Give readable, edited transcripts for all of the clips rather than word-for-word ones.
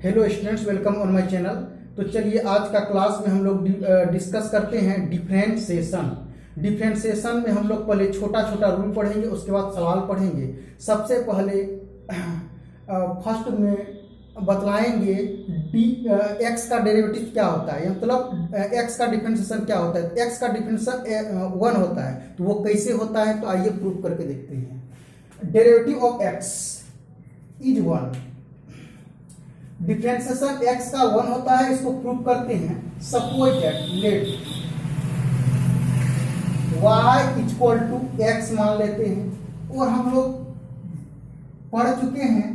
Hello students, welcome on my channel. तो चलिए आज का क्लास में हम लोग डिस्कस करते हैं डिफरेंशिएशन। डिफरेंशिएशन में हम लोग पहले छोटा छोटा रूल पढ़ेंगे, उसके बाद सवाल पढ़ेंगे। सबसे पहले फर्स्ट में बतलाएंगे एक्स का डेरिवेटिव क्या होता है, मतलब एक्स का डिफरेंशिएशन क्या होता है। एक्स का डिफरेंशिएशन 1 होता है, तो वो कैसे होता है, तो आइए प्रूव करके देखते हैं। Derivative of x is 1। Differentiation x का 1 होता है, इसको प्रूव करते हैं। Suppose that let y equal to x मान लेते हैं, और हम लोग पढ़ चुके हैं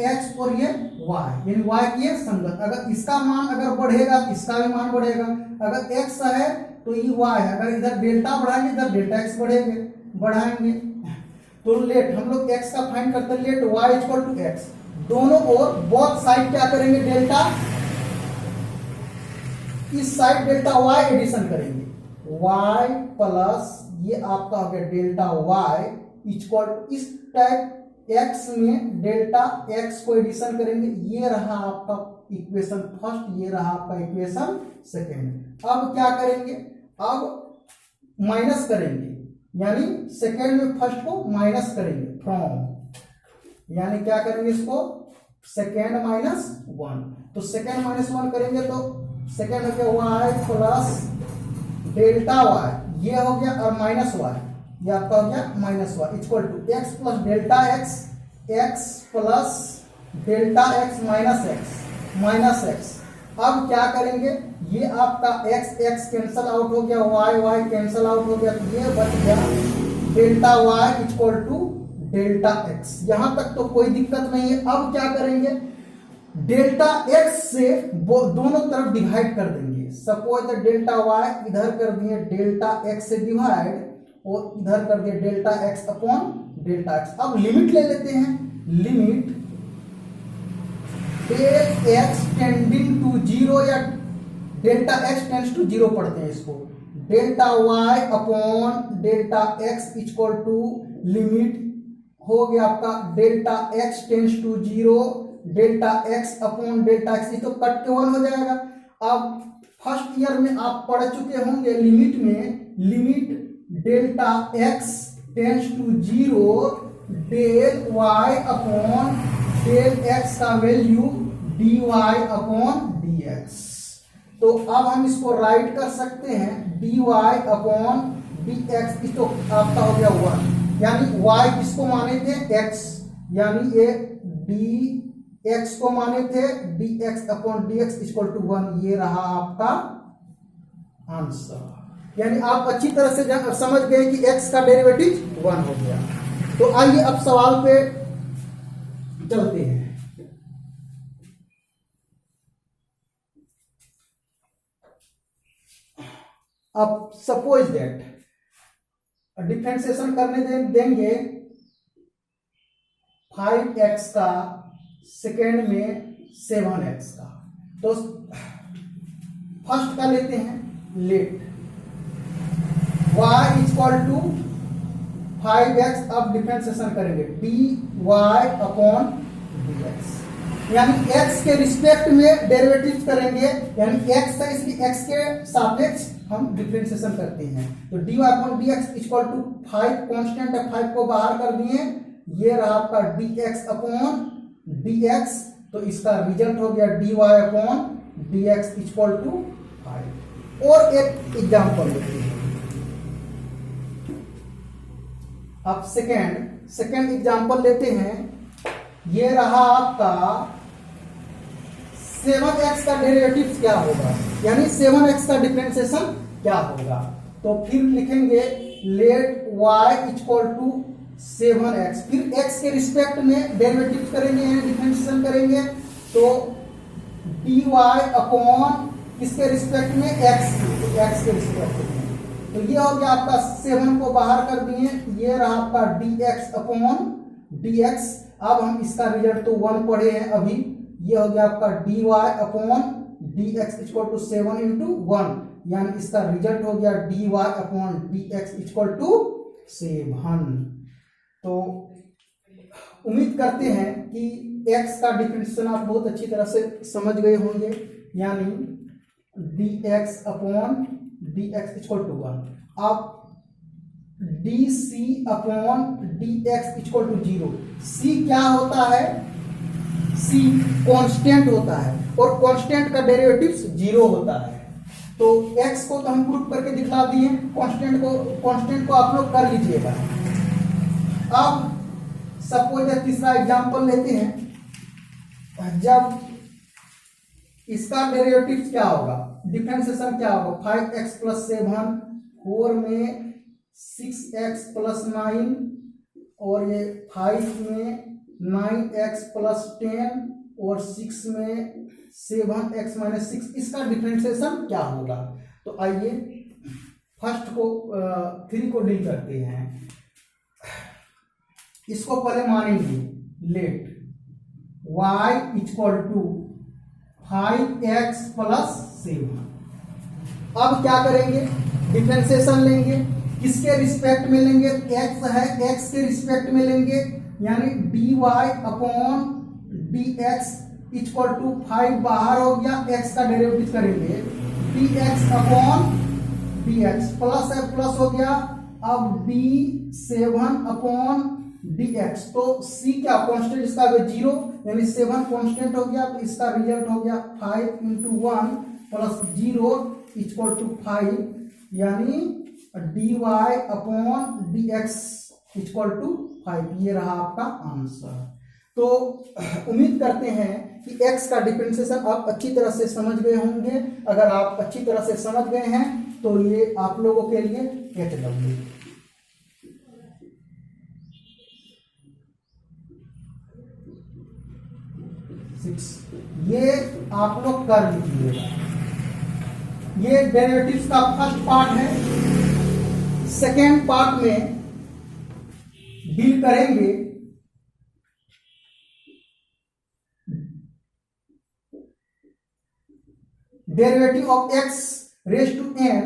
x और ये y, यानी y की संगत। अगर इसका मान अगर बढ़ेगा तो इसका भी मान बढ़ेगा। अगर x है तो ये y है, अगर इधर डेल्टा बढ़ाएंगे इधर डेल्टा x बढ़ाएंगे। तो लेट हम लोग x का फाइंड करते हैं। Let y equal to x, दोनों ओर बोथ साइड क्या करेंगे, डेल्टा, इस साइड डेल्टा y एडिशन करेंगे। y प्लस ये आपका हो गया डेल्टा y इक्वल टू इस टाइप x में डेल्टा x को एडिशन करेंगे। ये रहा आपका इक्वेशन फर्स्ट, ये रहा आपका इक्वेशन सेकेंड। अब क्या करेंगे, अब माइनस करेंगे, यानी सेकेंड में फर्स्ट को माइनस करेंगे फ्रॉम, यानी क्या करेंगे इसको सेकेंड माइनस 1। तो सेकेंड माइनस 1 करेंगे तो सेकेंड हो गया y प्लस डेल्टा y, ये हो गया, और माइनस y, ये आपका हो गया minus y equal to x plus delta x plus delta x minus x। अब क्या करेंगे, ये आपका x कैंसल आउट हो गया, y कैंसल आउट हो गया, तो ये बच गया delta y equal to delta x। यहां तक तो कोई दिक्कत नहीं है। अब क्या करेंगे, डेल्टा x से दोनों तरफ डिवाइड कर देंगे। सपोज डेल्टा y इधर कर दिए डेल्टा x से डिवाइड, और इधर कर दिए delta x upon delta x। अब लिमिट ले लेते हैं, लिमिट x टेंडिंग टू 0 या डेल्टा x टेंड्स टू 0 पढ़ते हैं इसको। Delta y upon delta x equal to limit हो गया आपका delta x tends to 0, delta x upon delta x, तो कट के 1 हो जाएगा। अब फर्स्ट ईयर में आप पढ़ चुके होंगे लिमिट में, limit delta x tends to 0 del y upon del x का वैल्यू dy अपॉन dx। तो अब हम इसको राइट कर सकते हैं dy अपॉन dx, इसको आपका हो गया 1, यानी y किसको माने थे x, यानी ये dx को माने थे dx upon dx equal to 1। ये रहा आपका आंसर, यानी आप अच्छी तरह से समझ गए कि x का डेरिवेटिव 1 हो गया। तो आइए अब सवाल पे चलते हैं। अब सपोज दैट डिफरेंशिएशन करने देंगे 5x का, सेकेंड में 7x का। तो फर्स्ट का लेते हैं, let y equal to 5x। अब डिफरेंशिएशन करेंगे dy अपॉन dx, यानी x के रिस्पेक्ट में डेरिवेटिव करेंगे, यानी x है इसलिए x के सापेक्ष हम डिफरेंशिएशन करते हैं। तो dy upon dx equal to 5 constant है, 5 को बाहर कर दिए, ये रहा आपका dx अपॉन dx। तो इसका रिजल्ट हो गया dy upon dx equal to 5। और एक एग्जांपल लेते हैं। अब सेकेंड एग्जांपल लेते हैं। ये रहा आपका 7x का डेरिवेटिव क्या होगा, यानी 7x का डिफरेंशिएशन क्या होगा। तो फिर लिखेंगे late y equal to 7x, फिर x के रिस्पेक्ट में डेरिवेटिव करेंगे, यानी डिफरेंशिएशन करेंगे। तो dy अपॉन किसके रिस्पेक्ट में, x के रिस्पेक्ट में। तो ये हो गया आपका 7 को बाहर कर दिए, ये रहा आपका dx अपॉन dx। अब हम इसका रिजल्ट तो 1 पढ़े हैं अभी, ये हो गया आपका dy upon dx equal to 7 into 1, यानी इसका रिजल्ट हो गया dy upon dx equal to 7। तो उम्मीद करते हैं कि x का डिफरेंशिएशन आप बहुत अच्छी तरह से समझ गए होंगे, यानी dx upon dx equal to 1। अब dc upon dx equal to 0। c क्या होता है? c कांस्टेंट होता है और कांस्टेंट का डेरिवेटिव्स 0 होता है। तो x को तो हम प्रूफ करके दिखला दिए, कांस्टेंट को आप लोग कर लीजिएगा। अब सपोज तीसरा एग्जांपल लेते हैं। जब इसका डेरिवेटिव क्या होगा, डिफरेंशिएशन क्या होगा, 5x प्लस 7, 4 में 6x प्लस 9 और ये 5 में 9x प्लस 10 और 6 में 7x माइनस 6, इसका डिफरेंशिएशन क्या होगा? तो आइए फर्स्ट को 3 को डील करते हैं। इसको पहले मानेंगे, let y equal to 5x plus 7। अब क्या करेंगे, डिफरेंशिएशन लेंगे, किसके रिस्पेक्ट में लेंगे? x है, x के रिस्पेक्ट में लेंगे, यानी dy upon dx equal to 5 बाहर हो गया, x का डेरिवेटिव करेंगे dx अपॉन dx, प्लस है प्लस हो गया। अब d7 अपॉन dx, तो c क्या कांस्टेंट, इसका 0, यानी 7 कांस्टेंट हो गया, तो इसका रिजल्ट हो गया 5 इंटू 1 प्लस 0 इक्वल टू 5, यानी dy upon dx equal to 5। ये रहा आपका आंसर। तो उम्मीद करते हैं कि x का डिफरेंशिएशन आप अच्छी तरह से समझ गए होंगे। अगर आप अच्छी तरह से समझ गए हैं तो ये आप लोगों के लिए HW। ये आप लोग कर लीजिएगा। ये डेरिवेटिव्स का फर्स्ट पार्ट है। सेकेंड पार्ट में डील करेंगे derivative of x raise to n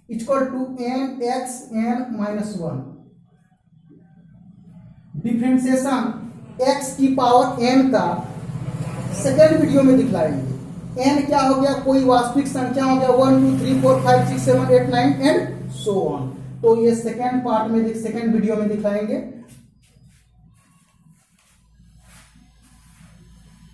equal to n x n minus 1। Differentiation x की पावर n का सेकेंड वीडियो में दिखलाएंगे। n क्या हो गया, कोई वास्तविक संख्या हो गया, 1 2 3 4 5 6 7 8 9 एंड सो ऑन। तो ये सेकेंड पार्ट में, सेकेंड वीडियो में दिखलाएंगे।